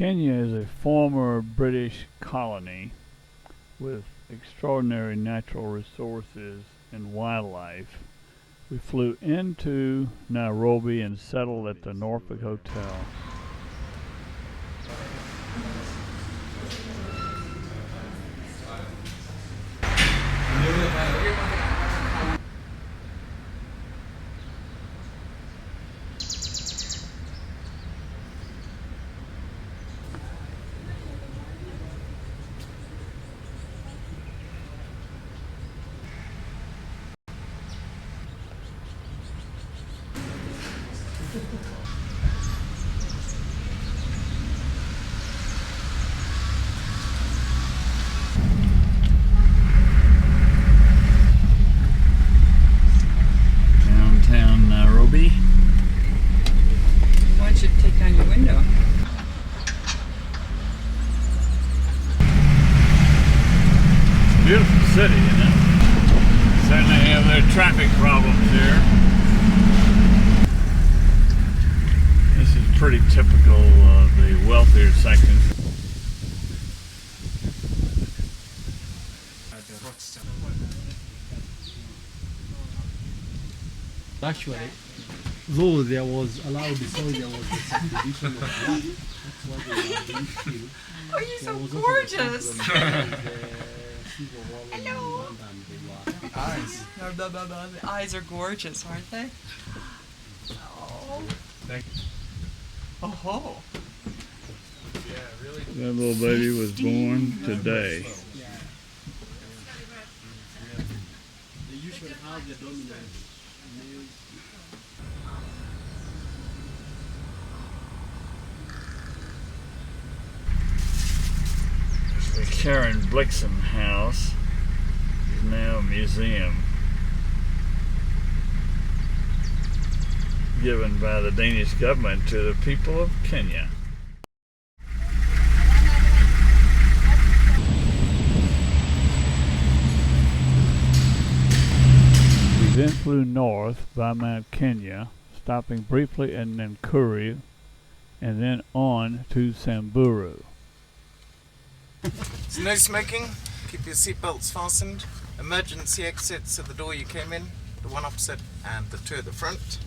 Kenya is a former British colony with extraordinary natural resources and wildlife. We flew into Nairobi and settled at the Norfolk Hotel. Downtown Nairobi. Why don't you take down your window? Beautiful city, you know. Certainly have their traffic problems here. This is pretty typical of the wealthier sections. Actually, though there was allowed before there was a subdivision of land, that's why they were being filled. Oh, you're so There was also the gorgeous! problem with the civil war in Hello. Rwanda, and they were Eyes. The eyes are gorgeous, aren't they? Oh. Thank you. Oh. Yeah, really. That little baby was born today. yeah. They usually have the dominant male. The Karen Blixen House is now a museum given by the Danish government to the people of Kenya. We then flew north by Mount Kenya, stopping briefly in Nakuru and then on to Samburu. So no smoking, keep your seatbelts fastened. Emergency exits at the door you came in, the one opposite and the two at the front.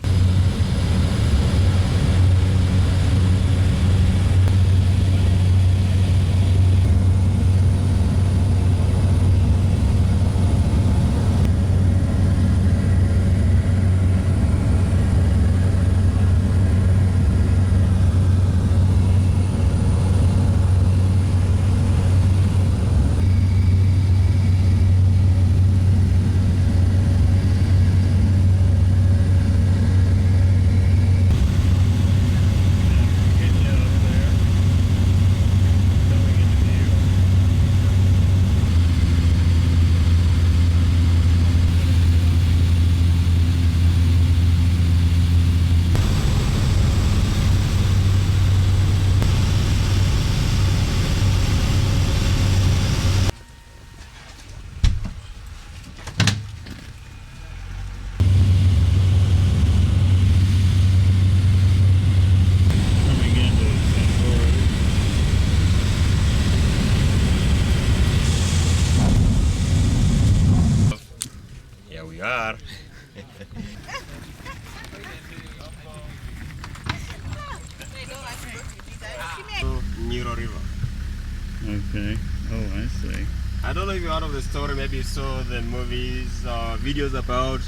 Okay. Oh, I see. I don't know if you heard of the story, maybe you saw the movies or videos about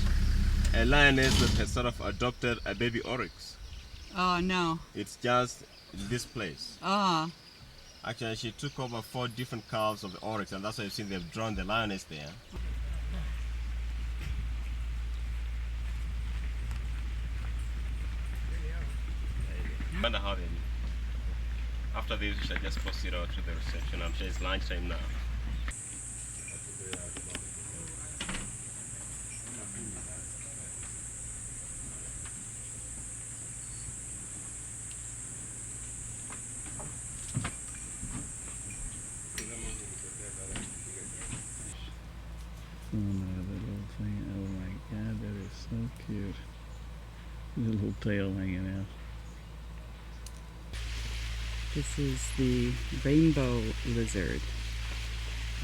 a lioness that has sort of adopted a baby oryx. Oh, no. It's just this place. Ah. Actually, she took over 4 different calves of the oryx, and that's why you've seen they've drawn the lioness there. I wonder how they do. After this, we shall just proceed out to the reception. I'm sure it's lunchtime now. Oh no, that little thing. Oh my god, that is so cute. The little tail hanging out. This is the rainbow lizard.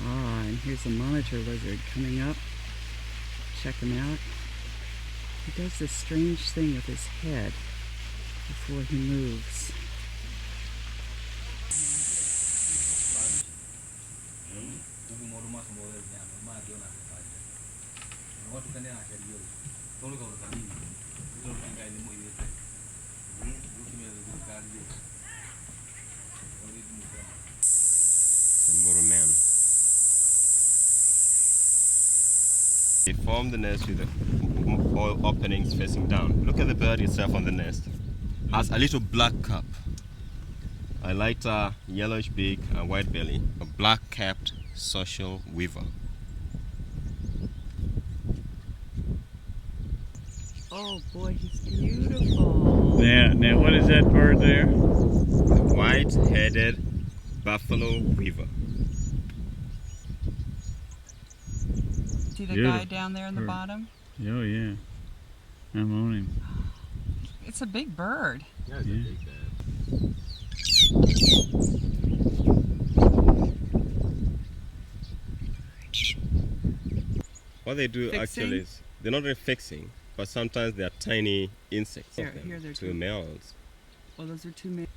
Ah, and here's a monitor lizard coming up. Check him out. He does this strange thing with his head before he moves. Samburu man. They form the nest with the all openings facing down. Look at the bird itself on the nest. Has a little black cap, a lighter yellowish beak and white belly, a black-capped social weaver. Oh boy, he's beautiful. Now what is that bird there? The white-headed buffalo weaver. See the Beautiful guy down there in the bird. bottom? Oh yeah, I'm on him. It's a big bird. Yeah, it's Yeah. a big bird. What they do Fixing? actually is they're not really fixing, but sometimes they are tiny insects. Here, of them, here they're two two. males. Oh, those are two males.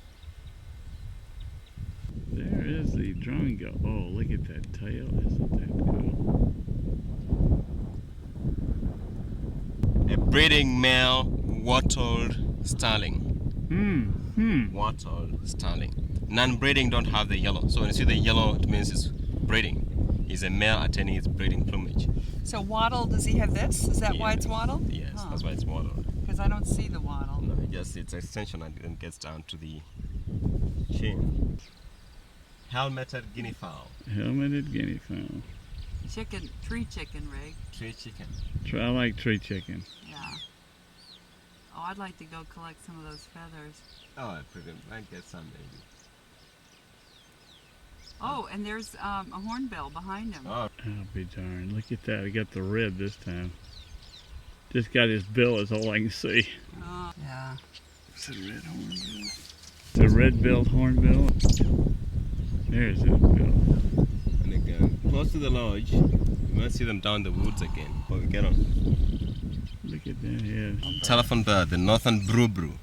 There is the drumming gull. Oh, look at that tail. Isn't that cool? A breeding male wattled starling. Wattled starling. Non-breeding don't have the yellow. So when you see the yellow, it means it's breeding. It's a male attaining its breeding plumage. So wattle, does he have this? Is that why it's Yes. wattled? Yes, Huh. that's why it's wattled. Because I don't see the wattle. No, it's extension and then gets down to the chin. Helmeted guinea fowl. Helmeted guinea fowl. Chicken, tree chicken, Rig. Tree chicken. I like tree chicken. Yeah. Oh, I'd like to go collect some of those feathers. Oh, I might get some maybe. Oh, and there's a hornbill behind him. Oh, I'll be darned. Look at that. I got the red this time. Just got his bill is all I can see. Oh, yeah. It's a red hornbill. It's a red-billed hornbill. There's his bill. and again, close to the lodge, you might see them down the woods again. But we get on. Look at that head. Telephone bird, the northern Mribou.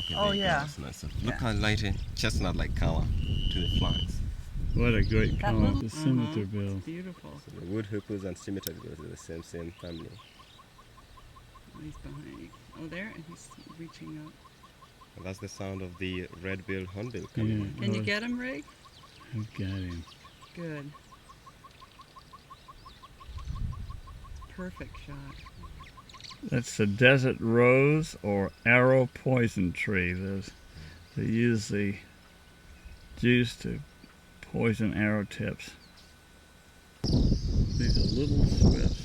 Okay, Oh, there you go. yeah. That's nice. Look Yeah. how light chestnut-like color to the flanks. What a great That color. little- The scimitar bill. Beautiful. So the wood hoopers and scimitar birds are the same family. Oh, he's behind. Oh, there, and he's reaching up. And that's the sound of the red-billed hornbill coming in. Can you get him, Rig? I've got him. Good. Perfect shot. That's the desert rose or arrow poison tree. They use the juice to poison arrow tips. These are little swifts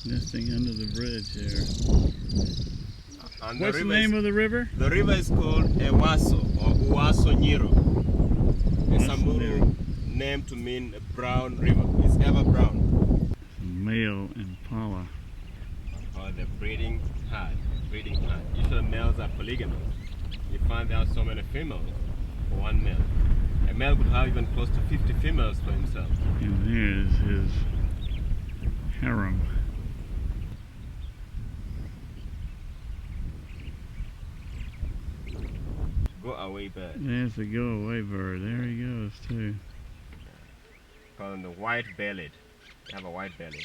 nesting under the bridge here. And What's the name of the river? The river is called Ewaso or Uwaso Nyiro. A Samburu name to mean a brown river. It's ever brown. Male impala. Or the breeding herd. Usually males are polygamous. You find there are so many females for one male. A male could have even close to 50 females for himself. And there's his harem. Go away bird. There's the go-away bird. There he goes too. Call them the white-bellied. They have a white belly.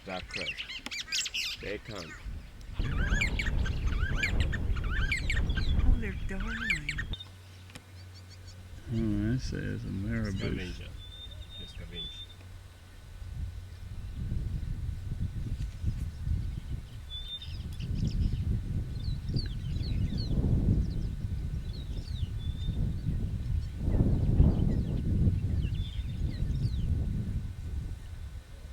Dark crest. They come. Oh, they're darling. Oh, that says a Maribou. Scavenger. The scavenger.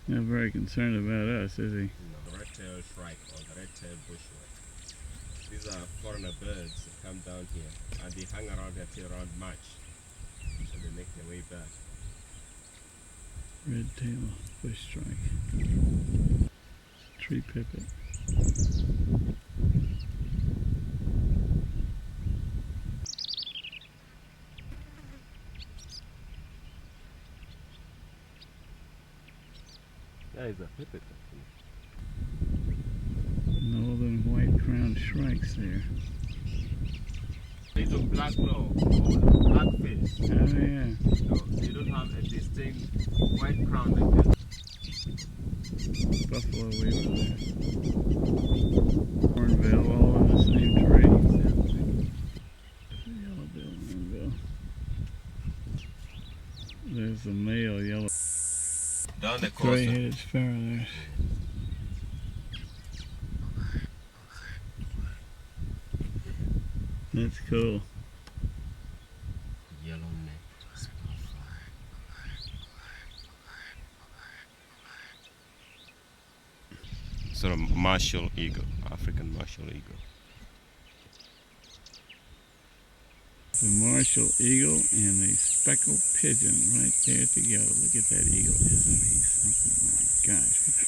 Not very concerned about us, is he? No, the red-tailed shrike or the red-tailed bushwhack. These are foreigner birds that come down here and they hang around here till around March. So they make their way back. Red tail bush strike. Tree pipit. is a pipit. Northern white-crowned shrikes there. Little black claw, black face. Oh yeah. So they don't have a distinct white crown like that. Buffalo weaver there. Hornbill all in the same tree. Yellow-billed hornbill. There's the male yellow. Down the coast. Gray-headed sparrow there. That's cool. Yellow-necked sort of martial eagle, African martial eagle. The martial eagle and the speckled pigeon right there together. Look at that eagle. Isn't he something? My gosh, what a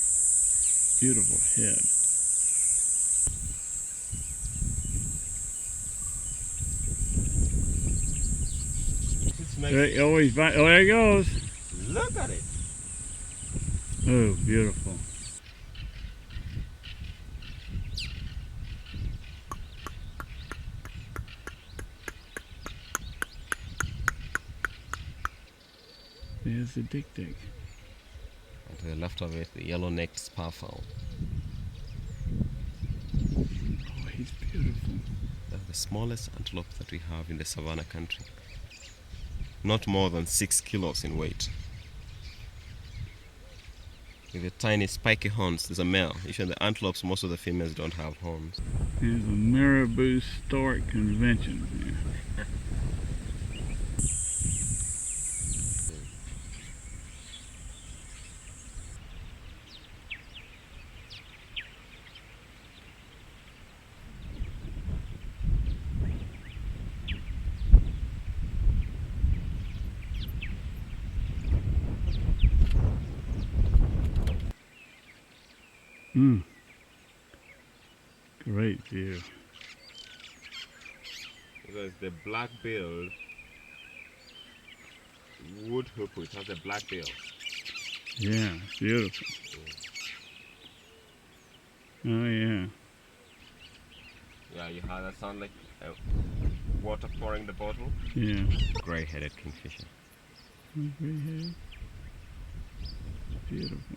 beautiful head. There, oh, he's back. Oh, there he goes. Look at it. Oh, beautiful. There's the Dikdik. And to the left of it, the yellow-necked sparfowl. Oh, he's beautiful. They're the smallest antelope that we have in the savannah country. Not more than 6 kilos in weight. With the tiny spiky horns, there's a male. Usually the antelopes, most of the females don't have horns. Here's a Mribou Stork convention here. Great view. There's the black-billed woodpecker. It has a black bill. Yeah, beautiful. Oh yeah. Yeah, you heard that sound like water pouring the bottle? Yeah. Gray-headed kingfisher. Gray-headed. Beautiful.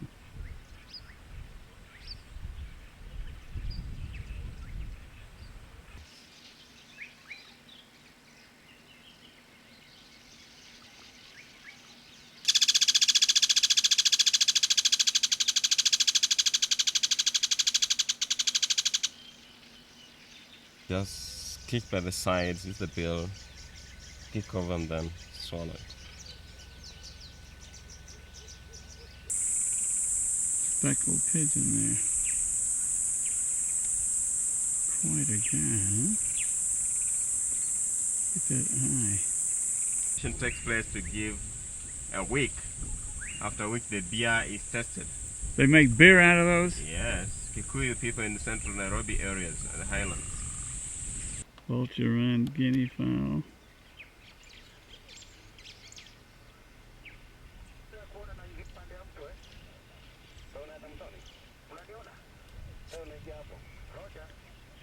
Just kick by the sides, use the bill, kick over and then swallow it. Speckled pigeon there. Quite a guy, huh? Look at that eye. It takes place to give a week, after which the beer is tested. They make beer out of those? Yes, Kikuyu people in the central Nairobi areas, the highlands. Vulture run guinea fowl.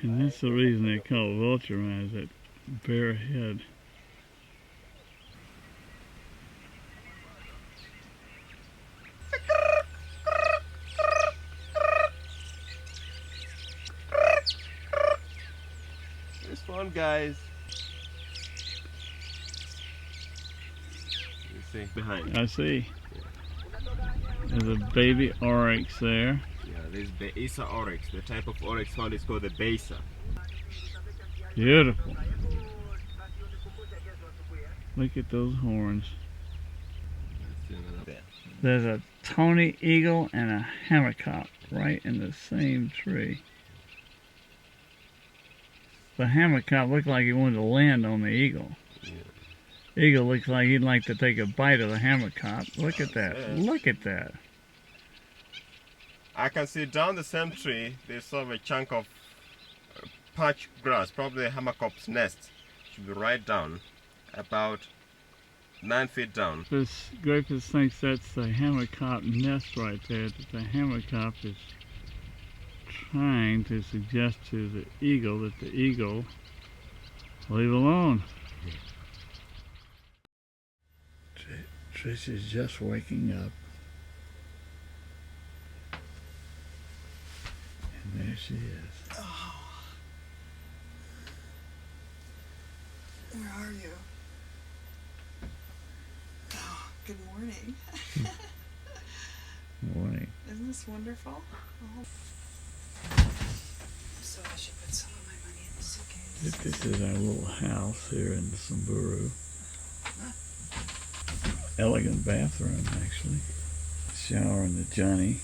And that's the reason they call it vulture run, is that bare head. This one, guys. You see behind. I see. There's a baby oryx there. Yeah, this is the Isa oryx. The type of oryx found is called the Besa. Beautiful. Look at those horns. There's a Tawny Eagle and a hammercop right in the same tree. The hammercop looked like he wanted to land on the eagle. Yeah. Eagle looks like he'd like to take a bite of the hammercop. Look at that. Look at that. I can see down the same tree, there's sort of a chunk of parched grass, probably a hammercop's nest. Should be right down, about 9 feet down. This Grephus thinks that's the hammercop nest right there, that the hammercop is trying to suggest to the eagle that the eagle leave alone. Trish is just waking up. And there she is. Oh. Where are you? Oh, good morning. Morning. Isn't this wonderful? Oh. So I should put some of my money in the suitcase. This is our little house here in Samburu. Elegant bathroom, actually. Shower in the Johnny.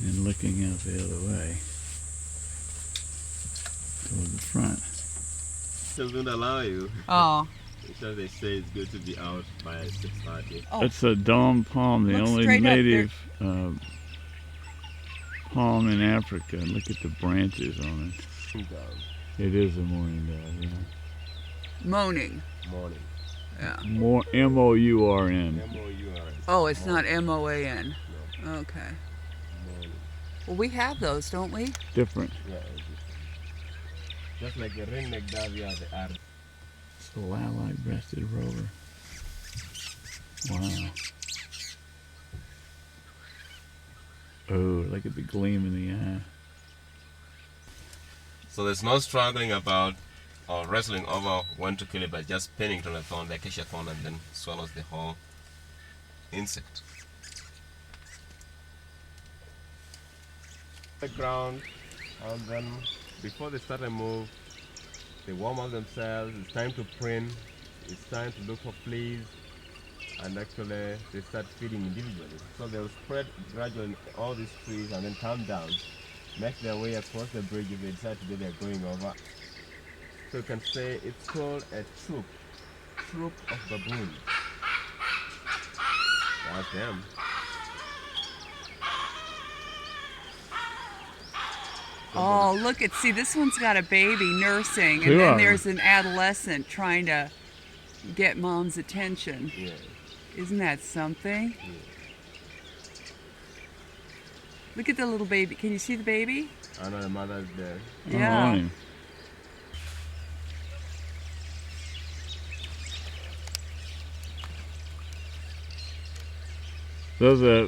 And looking out the other way toward the front. Still don't allow you. Oh. So they say it's good to be out by 6:30. Oh. That's a dawn palm, the Look only straight up native palm in Africa. Look at the branches on it. It is a mourning dove, yeah. Moaning. Morning. Yeah. More M-O-U-R-N. M-O-U-R-N. Oh, it's not M-O-A-N. No. Okay. Morning. Well, we have those, don't we? Different. Yeah, just like the ringneck dove, yeah, they are. It's a lilac-breasted rover. Wow. Oh, look at the gleam in the eye. So there's no struggling about or wrestling over when to kill it, but just pinning to the thorn, the acacia thorn, and then swallows the whole insect. The ground, and then before they start a move, they warm up themselves. It's time to preen. It's time to look for fleas, and actually they start feeding individually. So they'll spread gradually in all these trees and then come down, make their way across the bridge if they decide to do their going over. So you can say it's called a troop of baboons. That's them. Oh, look at, see, this one's got a baby nursing, and Two then of there's an adolescent trying to get mom's attention. Yeah. Isn't that something? Yeah. Look at the little baby. Can you see the baby? I know the mother's there. Yeah. Oh, those are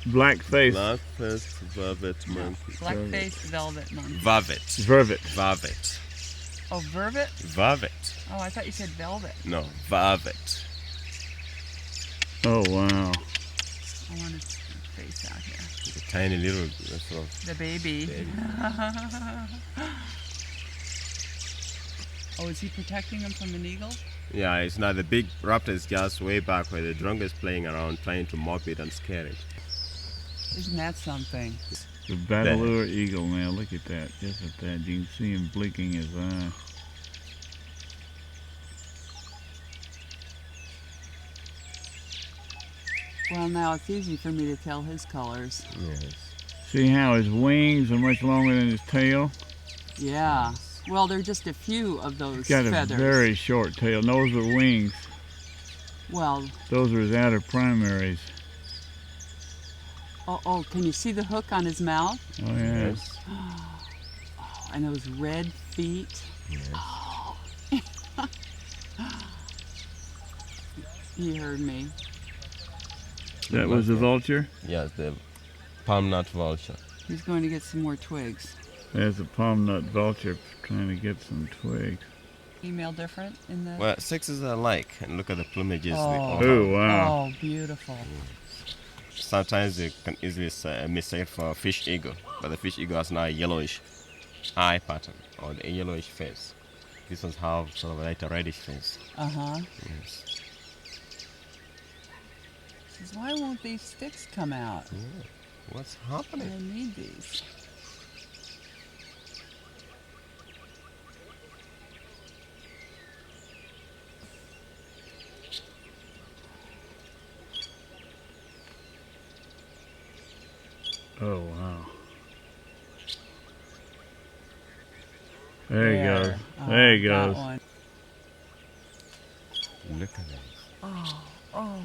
black-faced. Black-faced Vervet Monkey. Black-faced velvet monkey. Vervet. Vervet. Vervet. Oh, vervet? Vervet. Oh, I thought you said velvet. No, Vervet. Oh, wow. I want his face out here. It's a tiny little sort of The baby. baby. Oh, is he protecting him from an eagle? Yeah, it's not the big raptor is just way back where the drunk is playing around trying to mop it and scare it. Isn't that something? The Battler eagle now, look at that. Just at that. You can see him blinking his eye. Well, now it's easy for me to tell his colors. Yes. See how his wings are much longer than his tail? Yeah. Well, there are just a few of those He's got feathers. a very short tail. Those are wings. Well, Those are his outer primaries. oh, can you see the hook on his mouth? Oh, yes. Oh, and those red feet. Yes. Oh. He heard me. That was the vulture? Yes, the palm nut vulture. He's going to get some more twigs. There's a palm nut vulture trying to get some twigs. Female different in the... Well, sexes are alike, and look at the plumages. Oh. Oh, wow. Oh, beautiful. Sometimes you can easily mistake for a fish eagle, but the fish eagle has now a yellowish eye pattern or a yellowish face. This ones have sort of like a reddish face. Uh-huh. Yes. Says, why won't these sticks come out? Yeah. What's happening? I need these. Oh, wow. There he goes. There he that goes. one. Look at that. Oh, oh.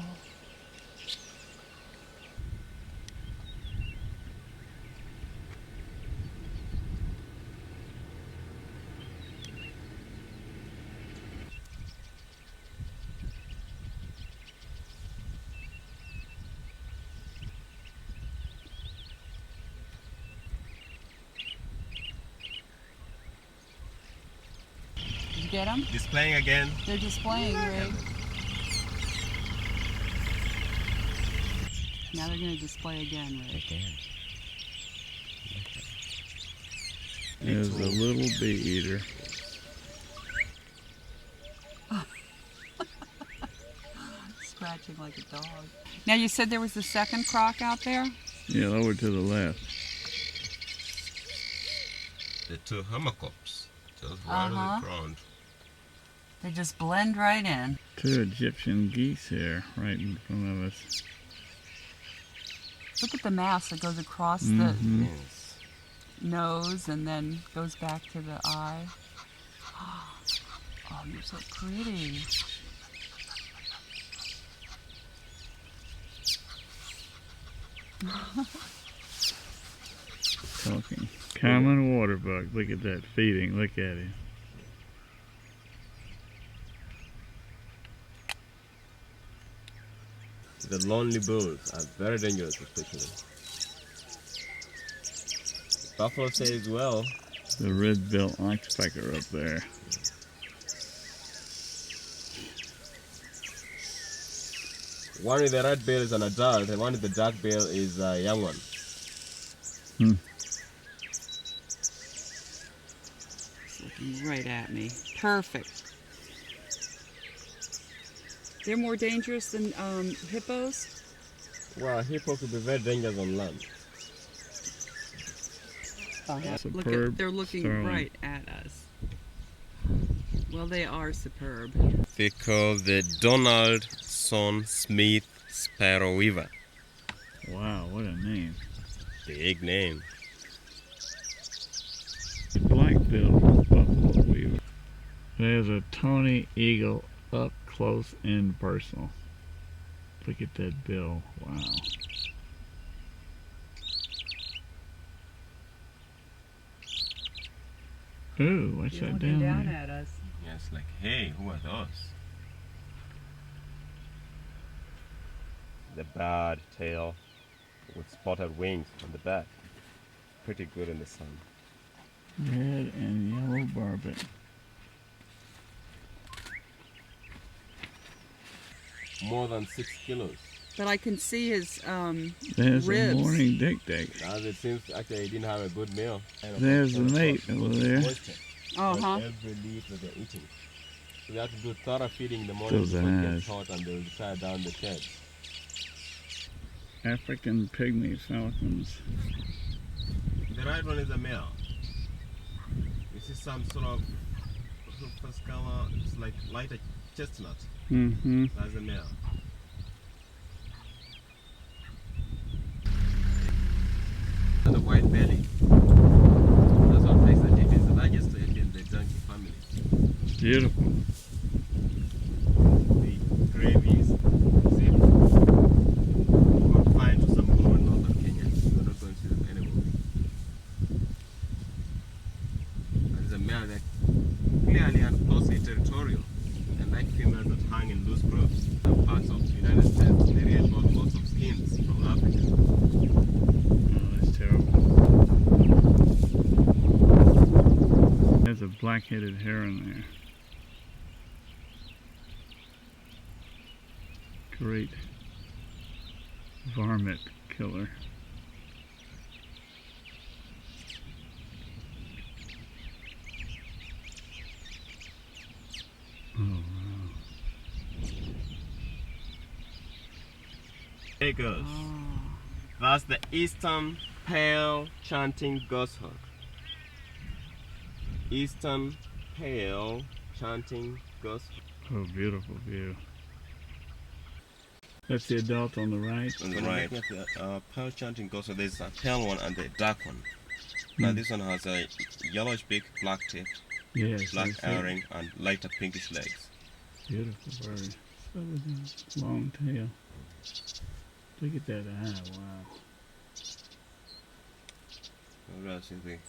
Did you get them? Displaying again. They're displaying, Rig. Now they're going to display again, Rig. Again. There's a little bee eater. Scratching like a dog. Now you said there was the second croc out there? Yeah, over to the left. The two homocops just right on the ground. They just blend right in. Two Egyptian geese here, right in front of us. Look at the mask that goes across the Yes. nose and then goes back to the eye. Oh, you're so pretty. Talking. Common water bug. Look at that feeding. Look at him. The lonely bulls are very dangerous, especially. Buffalo says well. The red-billed oxpecker up there. One with the red bill is an adult, and one with the dark bill is a young one. Hmm. It's looking right at me. Perfect. They're more dangerous than hippos? Well, hippo could be very dangerous on land. Look Superb at, they're looking starling. right at us. Well, they are superb. They call the Donaldson Smith Sparrow Weaver. Wow, what a name. Big name. The black-billed buffalo weaver. There's a Tawny Eagle up close and personal. Look at that bill. Wow. Ooh, what's You're that looking down down there? at us. Yes, like, hey, who are those? The bird tail with spotted wings on the back. Pretty good in the sun. Red and yellow barbet. More than 6 kilos. But I can see his There's ribs. a morning Dikdik. As it seems, actually, he didn't have a good meal. There's the mate over there. Uh-huh. Every leaf that they're eating. So they have to do thorough feeding in the morning Those before it eyes. gets hot and they'll tie down the sheds. African pygmy falcons. The right one is a male. You see some sort of first color, it's like lighter chestnut. Mm-hmm. That's a male. And the white belly. That's what makes it. It is the largest in the donkey family. Beautiful. The Grevy's zip. Confined to Samburu in northern Kenya. We're not going to see them anymore. There's a male that clearly and closely territorial, and like females that hang in loose groups. In parts of the United States, they re-export lots of skins from Africa. Oh, that's terrible. There's a black-headed heron there. Great varmint killer. Oh, wow. There it goes. Oh. That's the eastern pale chanting goshawk. Eastern pale chanting goshawk. Oh, beautiful view. That's the adult on the right. On the right. The pale chanting goshawk. There's a pale one and the dark one. Now this one has a yellowish beak, black tip, Yes. black that's it. eyering, and lighter pinkish legs. Beautiful bird. So with a long tail. Look at that eye, wow. Eurasian Thick.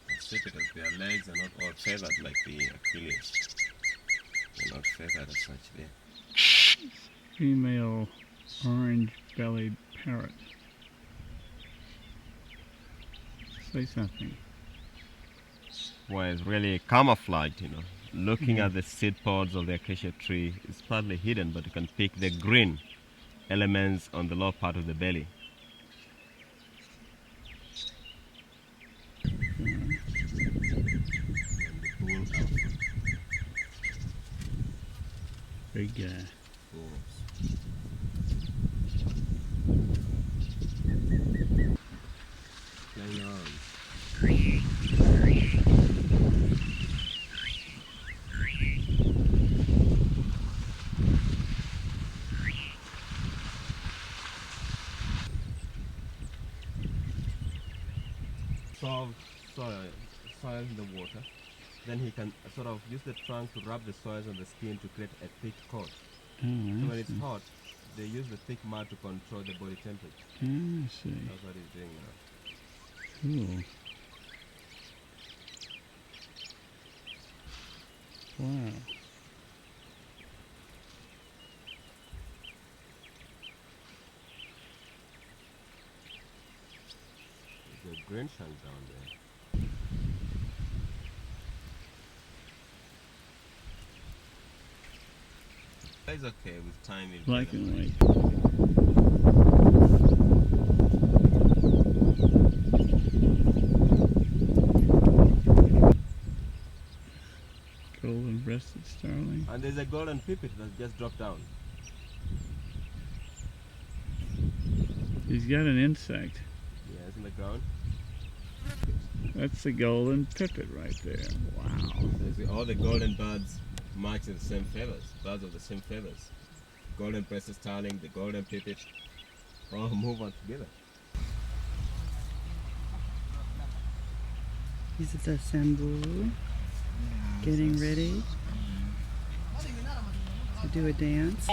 That's it, because their legs are not all feathered like the Achilles. They're not feathered as such there. Female orange-bellied parrot. Say something. Well, it's really camouflaged, you know. Looking at the seed pods of the acacia tree, it's partly hidden, but you can pick the green elements on the lower part of the belly. And the bull alpha. Big guy. Bulls. Playing on. Soil in the water, then he can sort of use the trunk to rub the soils on the skin to create a thick coat. Oh, So I when it's see. hot, they use the thick mud to control the body temperature. I see. That's what he's doing now. Cool. Wow. There's a green shank down there. It's okay with time. We'll Black get them and right. white. Golden-breasted starling. And there's a golden pipit that just dropped down. He's got an insect. Yeah, it's in the ground. That's the golden pipit right there. Wow. So you see all the golden birds match in the same feathers. Birds of the same feathers. Golden breasted starling, the golden pipit, all move on together. This is the Samburu getting ready to do a dance.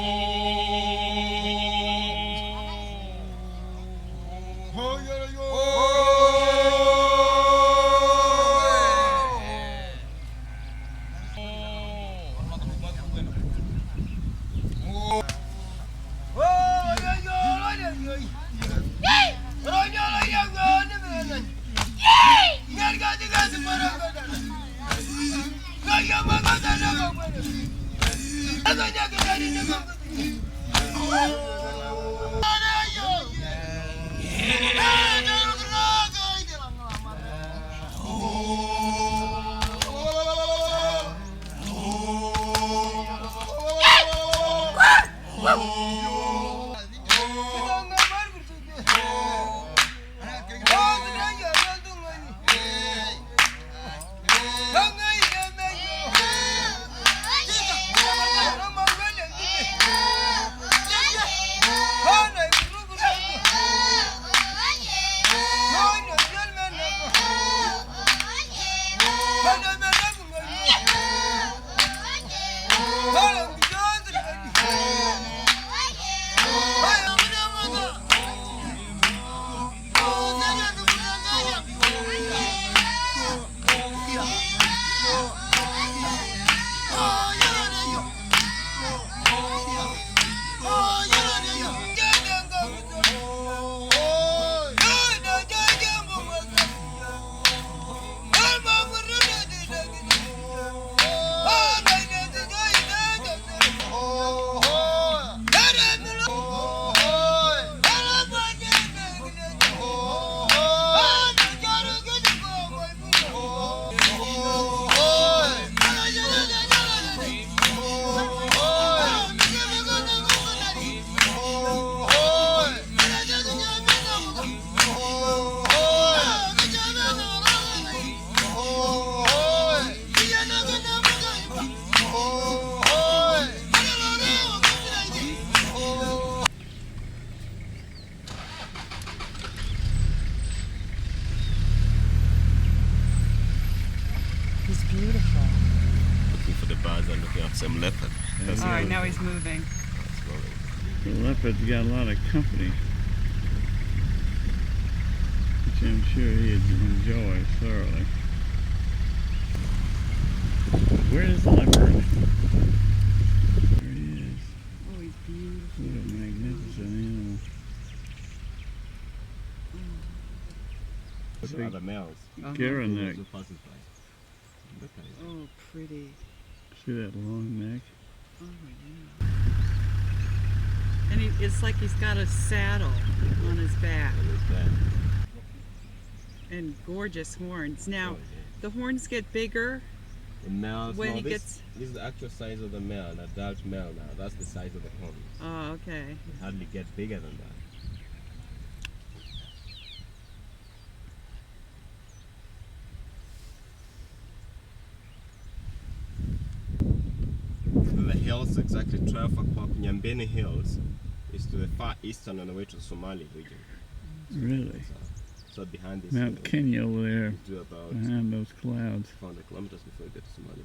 beautiful. Looking for the birds and looking at some leopard. That's All right, moving. now he's moving. That's moving. The leopard's got a lot of company, which I'm sure he'd enjoy thoroughly. Where's the leopard? There he is. Oh, he's beautiful. What a magnificent animal. Those are the males. Gerenuk. Also passes by. Look at it. Oh, pretty. See that long neck? Oh, yeah. And it's like he's got a saddle on his back. Look at that. And gorgeous horns. Now, Oh, yeah. the horns get bigger. The males, When no, he this gets- is the actual size of the male, an adult male now. That's the size of the horns. Oh, okay. They hardly get bigger than that. The hills, exactly 12 o'clock, Nyambene Hills, is to the far eastern on the way to the Somali region. Really? So behind this Mount hill, Kenya over there, you do about behind those clouds. 400 kilometers before you get to Somali.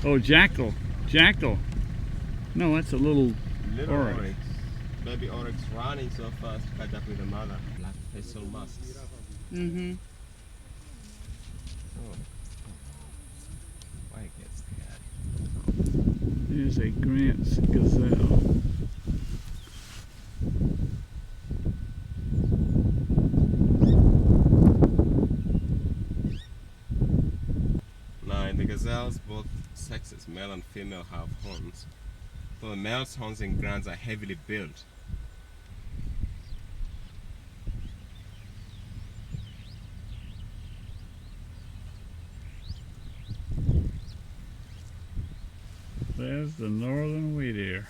Oh, jackal. Jackal. No, that's a little Little Oryx. oryx. Baby oryx running so fast to catch up with the mother. Black facial masks. Mm-hmm. Oh. Why get scared? There's a Grant's gazelle. Now in the gazelles, both sexes, male and female, have horns. So the male's horns and glands are heavily built. There's the northern wheat ear.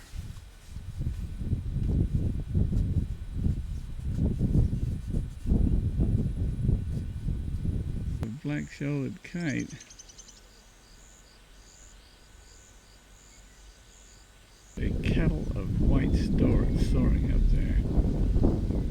The black-shouldered kite. A kettle of white storks soaring up there.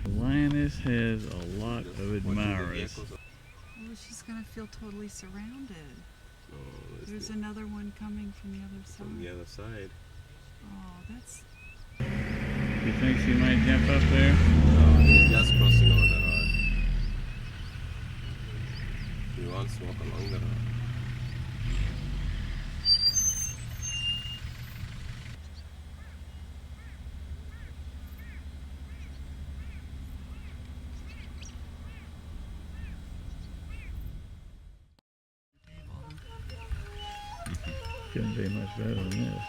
The lioness has a lot of admirers. Oh, she's gonna feel totally surrounded. Oh, There's another one coming from the other side. from the other side. Oh, that's. You think she might jump up there? No, he's just crossing over the road. He wants to walk along the road. Couldn't be much better than this.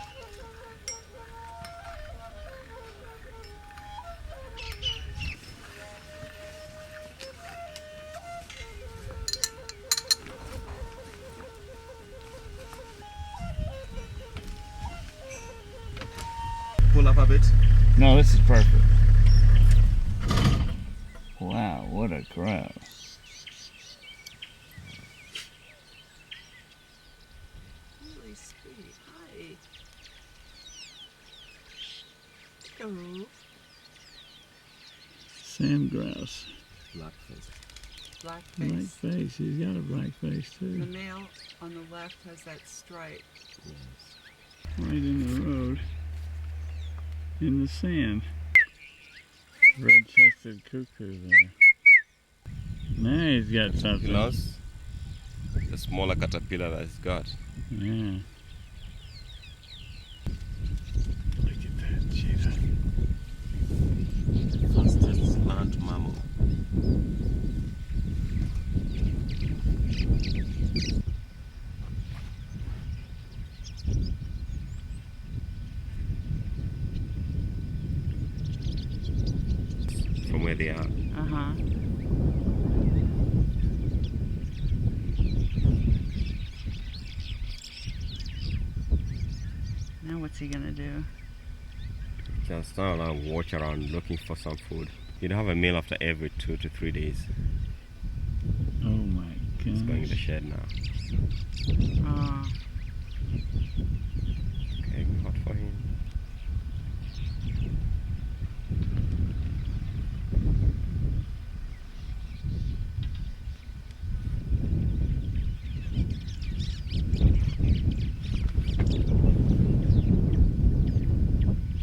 Pull up a bit. No, this is perfect. Wow, what a crowd. Really sweet. Hi. Hello. Sand grouse. Black face. Black Black face. face. She's got a black face The too. male on the left has that stripe. Yes. Right in the road. In the sand. Red-chested cuckoo there. Now he's got He something. lost the smaller caterpillar that he's got. Yeah. Fastest land mammal. From where they are. Uh-huh. Now what's he gonna do? Can stand and watch around looking for some food. You'd have a meal after every 2 to 3 days. Oh my He's going in the gosh. shed now. Oh, Okay, hot for him.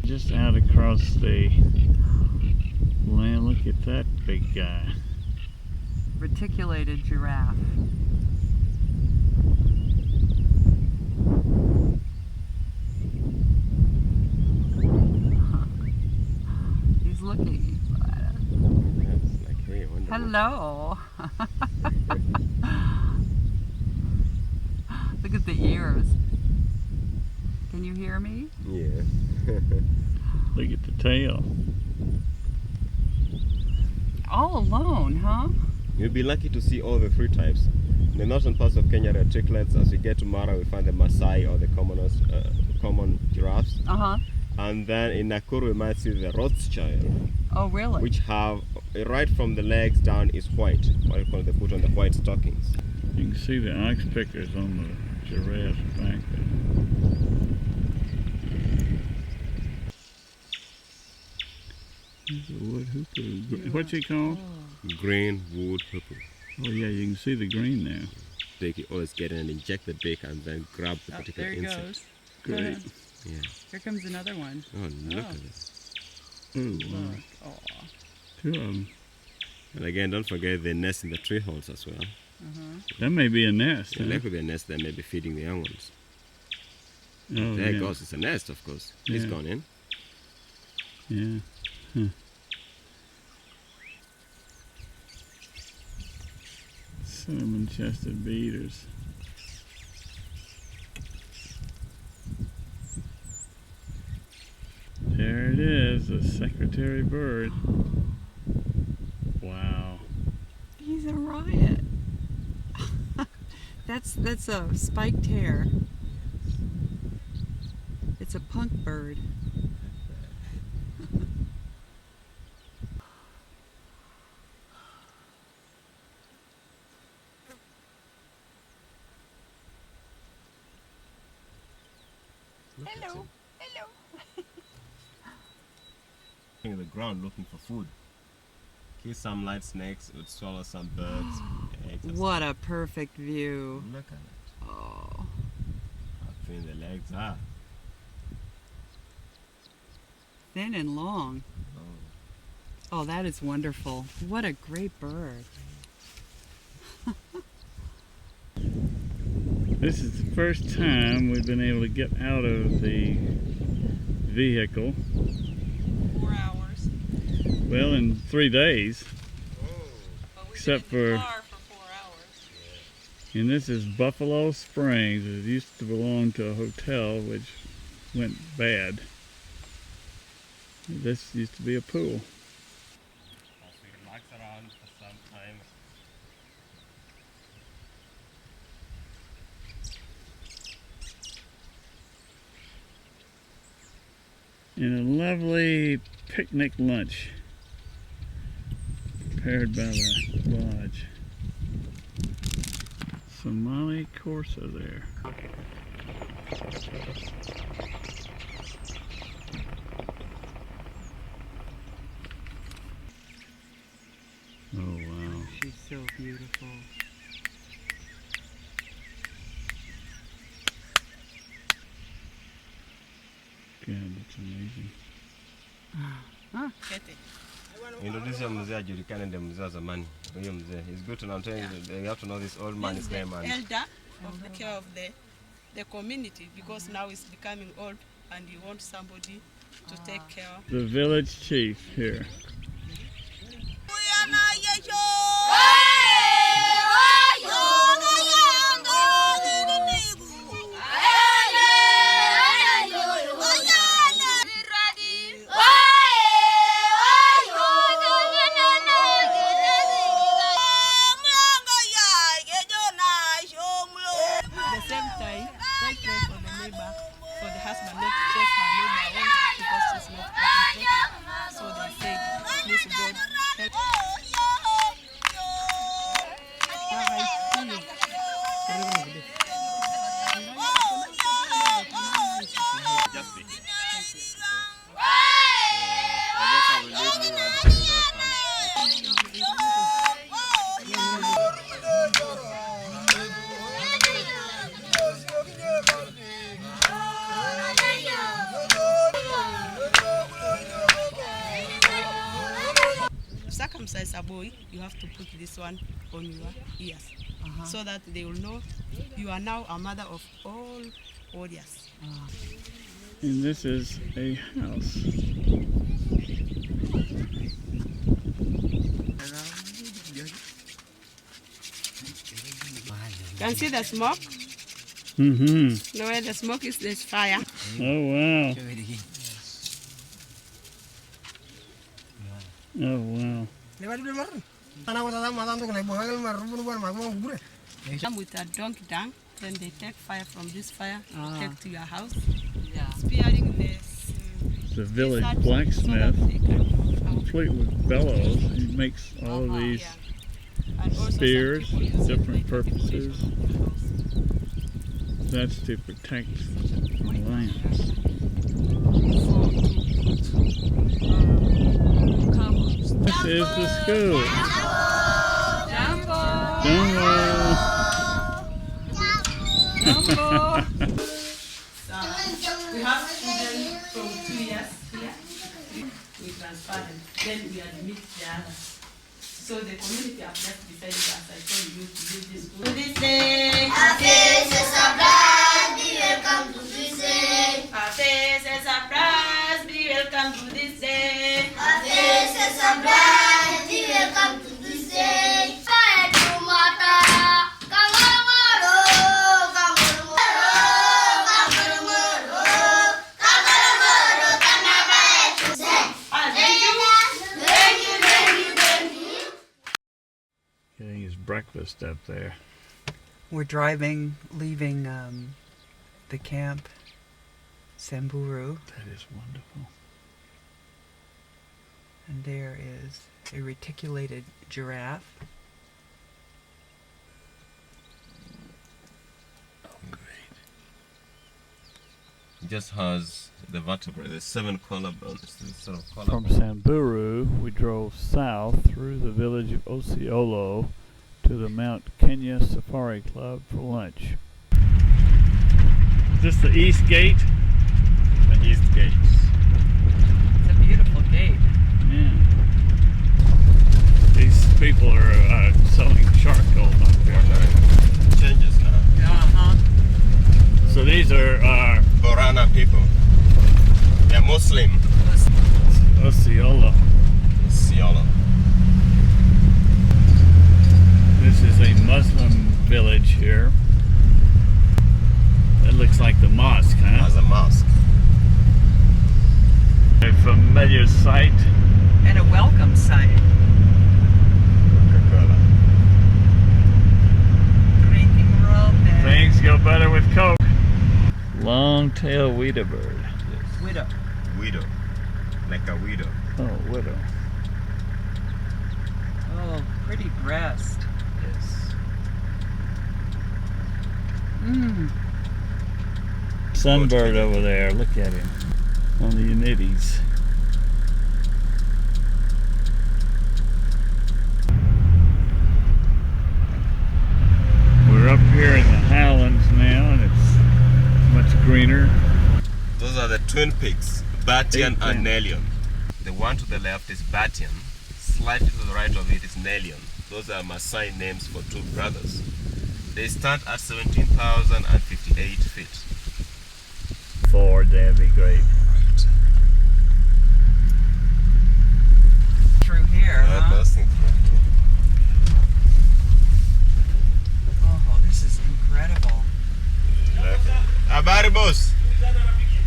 Just out across the land, look at that big guy. reticulated giraffe. He's looking at us. It's like, hey, I wonder what- Hello. Look at the ears. Can you hear me? Yeah. Look at the tail. All alone, huh? You'll be lucky to see all the three types. In the northern parts of Kenya, there are triplets. As we get to Mara, we find the Maasai or the common giraffes. Uh-huh. And then in Nakuru, we might see the Rothschild, Oh, really? which have, right from the legs down, is white. What you call they put on the white stockings. You can see the oxpeckers on the giraffe's back there. There's a wood hoopoo. What's he called? Green wood hoopoo. Oh yeah, you can see the green there. They can always get in and inject the beak and then grab the particular there he insect. goes. Great. Yeah. Here comes another one. Oh, look Oh. at this. Ooh, wow. Look. Aw. Two of them. And again, don't forget they nest in the tree holes as well. Uh-huh. That may be a nest. Yeah, Huh? there could be a nest there, maybe feeding the young ones. Oh, There yeah. it goes. It's a nest, of course. He's Yeah. gone in. Yeah. Huh. Cinnamon-chested beaters. There it is, the secretary bird. Wow. He's a riot. That's a spiked hair. It's a punk bird. Hello. Hello. In the ground looking for food. Kill some light snakes, would swallow some birds. eggs and What a perfect view. stuff. Look at it. Oh. How thin the legs are. Thin and long. Oh. Oh, that is wonderful. What a great bird. This is the first time we've been able to get out of the vehicle. 4 hours. Well, in 3 days. But we've Except been in the for- car for 4 hours. And this is Buffalo Springs. It used to belong to a hotel which went bad. This used to be a pool. As we relax around for some time. And a lovely picnic lunch prepared by the lodge. Somali Corso there. Oh wow. She's so beautiful. God, that's amazing. Introduce mzee ajulikane ndio mzee wa zamani. Huyo mzee. It's good to know. You have to know this old man, his name and elder of the care of the community, because now he's becoming old and you want somebody to take care. The village chief here. don't pray for the neighbor, for the husband not to take her neighbor on because she's not pregnant. So they said, please God, help. Just be. Rebecca will lead you until To circumcise a boy, you have to put this one on your ears so that they will know you are now a mother of all warriors. And this is a house. Can see the smoke? Mm-hmm. No, where the smoke is, there's fire. Oh, wow. Oh, wow. Come with a donkey tank, then they take fire from this fire, take to your house, Yeah. spearing this. The village lizard blacksmith, so that they can move out. complete with bellows. He makes all of these Yeah. And also some spears, people use it different like a decoration purposes. of the house. That's to protect the lands. This is the school. Jumbo! We have children from 2 years here. We transfer them. Then we admit the others. So the community have just decided, as I told you, to use this school. This day, our faces are bright, be welcome to this day. Our faces are bright, be welcome to this day. Our faces are bright, be welcome to this day. Getting his breakfast up there. We're leaving the camp, Samburu, That is wonderful. and there is a reticulated giraffe. It just has the vertebrae, the 7 collarbones, sort of From collarbone. Samburu, we drove south through the village of Osceola to the Mount Kenya Safari Club for lunch. Is this the east gate? The east gate. It's a beautiful gate. Yeah. These people are selling charcoal up here. Changes now. Uh-huh. So these are Borana people. They're Muslim. Osceola. Siolo. This is a Muslim village here. It looks like the mosque, huh? Has a mosque. A familiar sight. And a welcome site. Coca-Cola. Drinking romance. Things go better with Coke. Long-tailed weeder bird. Yes. Widow. Widow. Like a widow. Oh, widow. Oh, pretty breast. Yes. Mmm. Sunbird over there. Look at him. On the Unities. We're up here in the Highlands now, and it's much greener. Those are the twin peaks, Batian Big and Nelion. The one to the left is Batian. Slightly to the right of it is Nelion. Those are Maasai names for two brothers. They stand at 17,058 feet. Ford, that'd be great. Through here, huh? Passing through. Oh, this is incredible. Habari boss.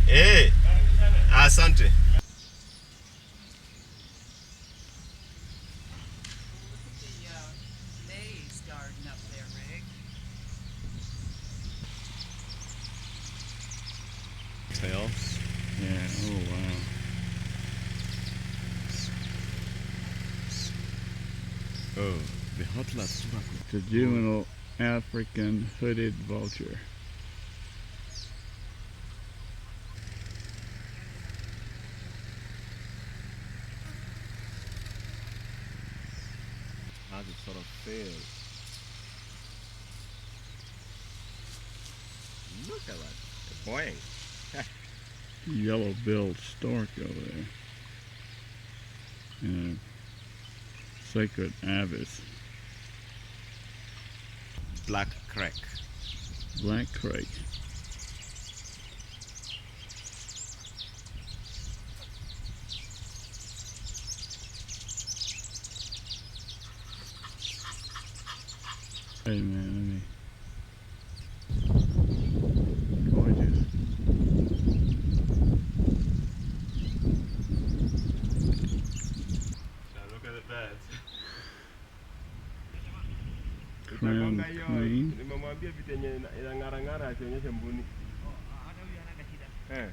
Eh. Asante. tails. Yeah, oh wow. Oh, the hotlat suraku. It's a juvenile African hooded vulture. Has it sort of failed. Look at that. Boing. Yellow-billed Stork over there. And a sacred avis. Black crack. Black crake. Hey man, gorgeous. Now look at the birds. Crown queen. Nimemwambia vitu yenye inang'ara-ng'ara akionyesha mbuni. Eh.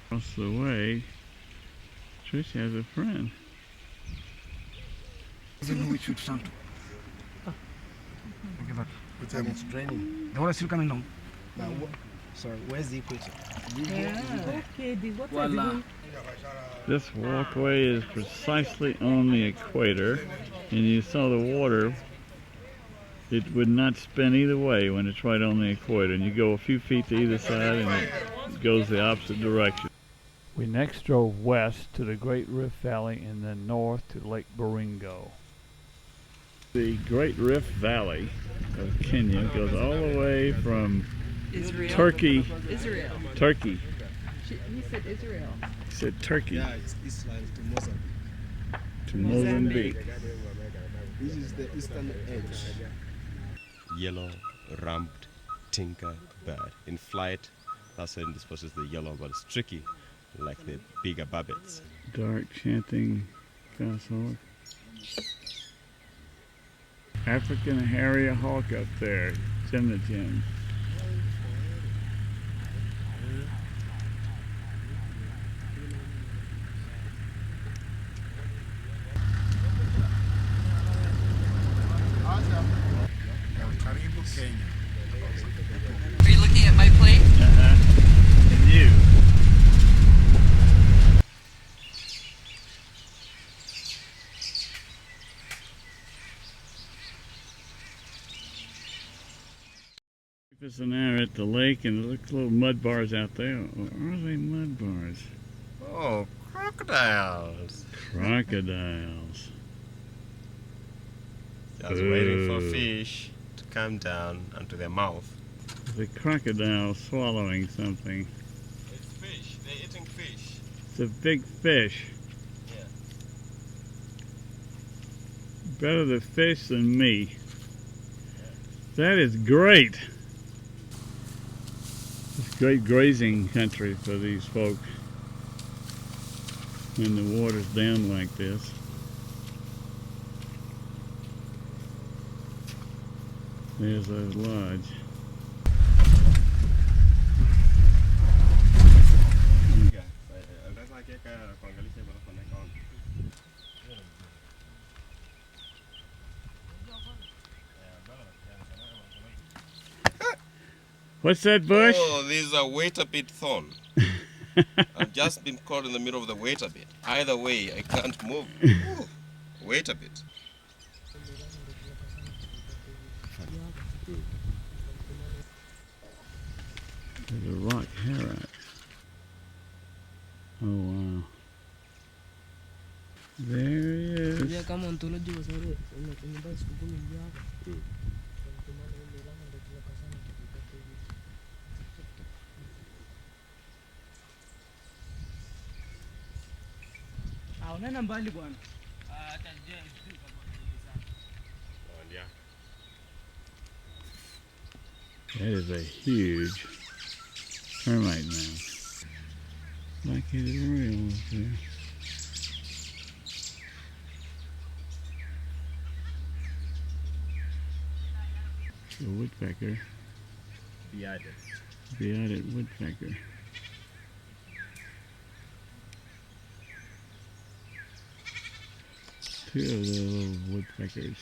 Across the way, Trish has a friend. Doesn't know which should stand to. Look at that. And it's draining. The water is still coming down. Now, sorry, where's the equator? Okay, the water This walkway is precisely on the equator, and you saw the water. It would not spin either way when it's right on the equator, and you go a few feet to either side and it goes the opposite direction. We next drove west to the Great Rift Valley and then north to Lake Baringo. The Great Rift Valley of Kenya goes all the way from Israel. Turkey. Israel. Turkey. He said Israel. He said Turkey Yeah, it's east line to Mozambique. to Mozambique. This is the eastern edge. Yellow, rumped, tinker bird. In flight, that's when this possesses the yellow, but it's tricky, like the bigger barbets. Dark chanting goshawk. African harrier hawk up there. Jim. Are you looking at my plate? And you. There's an hour at the lake, and look, little mud bars out there. Or are they mud bars? Oh, crocodiles! Crocodiles. Just waiting for fish to come down onto their mouth. The crocodile swallowing something. It's fish. They're eating fish. It's a big fish. Yeah. Better the fish than me. That is great. It's great grazing country for these folk when the water's down like this. There's a lodge. What's that bush? Oh, this is a waiter pit thorn. I've just been caught in the middle of the waiter pit. Either way, I can't move. Ooh, waiter pit. There's a rock heron. Oh wow. There he is. That is a huge termite mound. Black-headed oriole up there. The woodpecker. Bearded woodpecker. Two of the little woodpeckers.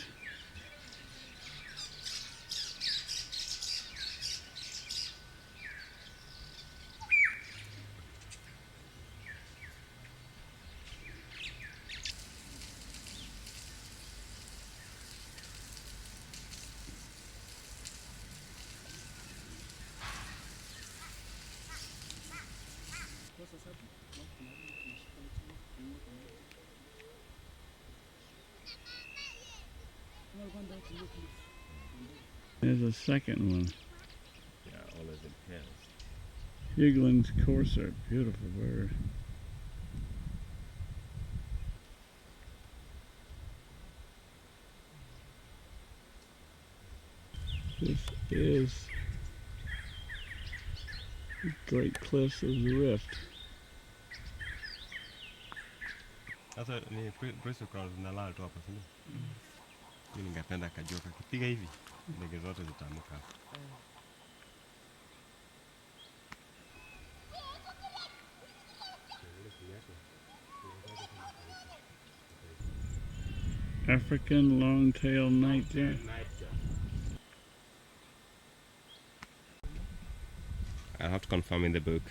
There's a second one. Yeah, always in pairs. Hugland's courser, beautiful bird. This is the Great Cliffs of the Rift. Sasa ni Bristol Crown zinalala tu hapa sio? Mimi ningependa kajoka kipiga hivi ndege zote zitaamka. African long-tailed nightjar. I'll have to confirm in the book.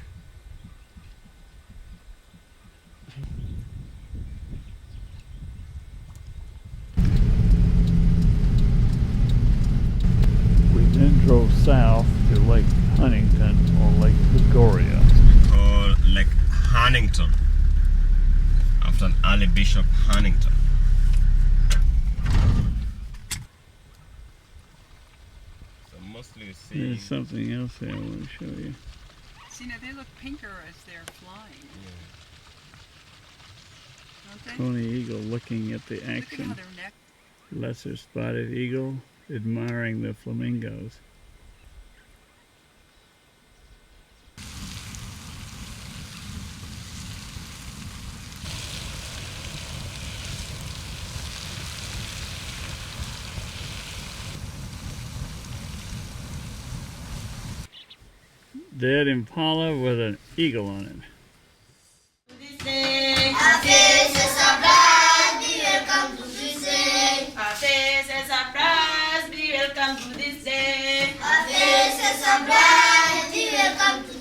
We then drove south to Lake Huntington or Lake Victoria. Called Lake Huntington, after an early Bishop Huntington. So mostly we see. There's something else there I want to show you. See, now they look pinker as they're flying, don't they? Tawny Eagle looking at the Look at how action. their neck. Lesser spotted eagle admiring the flamingos. Dead impala with an eagle on it. Our faces are bright, be welcome to this day. Our faces are bright, be welcome to this day. Our faces are bright, be welcome to